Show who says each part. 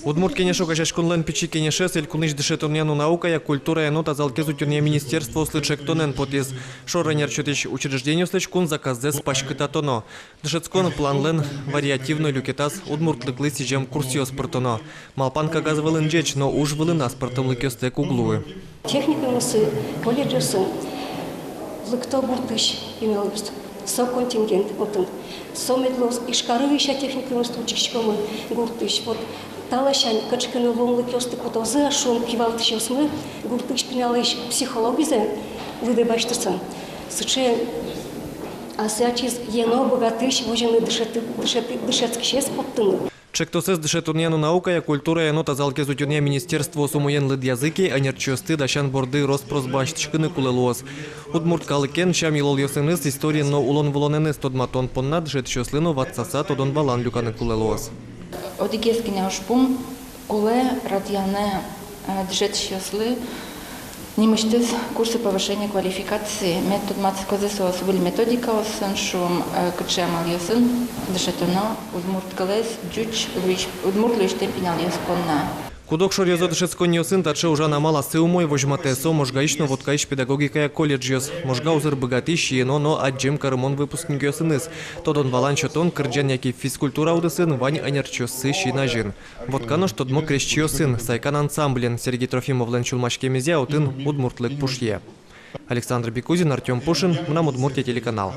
Speaker 1: Удмурт кенешо кашаш кунлен пичи кенешес эль куныш дышетоньяну наука я культура я нота залкезу тюрне министерство услышек тонен потез. Шоренер чутич учреждение услыш кун заказдес пашкыта тоно. Дышецкон планлен вариативный люкетас удмурт лыклы сижем курсиос портоно. Малпанка газвелен джеч, но уж вылына спортом лыкёсте куглуы.
Speaker 2: Техникумысы, колледжесы, лыкто буртыш имелось. Со контингент, вот он, со медлос, и шкарывища техникумыс учишкомы гуртыш. Вот талашань, качканы ломлы кёсты кутозы, а шум кивалтышёс мы, гуртыш пинялыш психологизе, выдебаштырсан. Сыче, асячиз ено богатыш, вожены дышецкишес поттыны.
Speaker 1: Чектосес дышетурняну наука я культура я нота залкезу тюрне министерство сумуен лыд языки, а нерчёсты дащан борды роспросбащчкыны кулелуос. Удмурт калыкен шам илол йосыныс история но улон вулоненес тодматон поннад дышетшёслыну ватсаса тодон балан люканы кулелуос.
Speaker 3: Одигескиня ушпум куле радиане дышетшёслы немыштыз курсы повышения квалификации. Метод матскозесос был методика осын шум кычемал йосын дышетоно удмурт калес джуч удмурт луиштем пинял йосконна.
Speaker 1: Кудок шорьёзо дышецкон йосын таче ужана мала сыумой вожматесо можгаишно водкаиш педагогика я колледж йос. Можга узыр богатиш ено но аджем кармон выпускник йосыныс. Тодон балан чотон кырджан яки физкультура удысын вань анерчёсы шинажин. Водкано что дмо крещ йосын сайкан ансамблен Сергей Трофимовлен чулмашкемезе аутын удмуртлык пушье. Александр Бекузин, Артем Пушин, Мнам Удмуртия телеканал.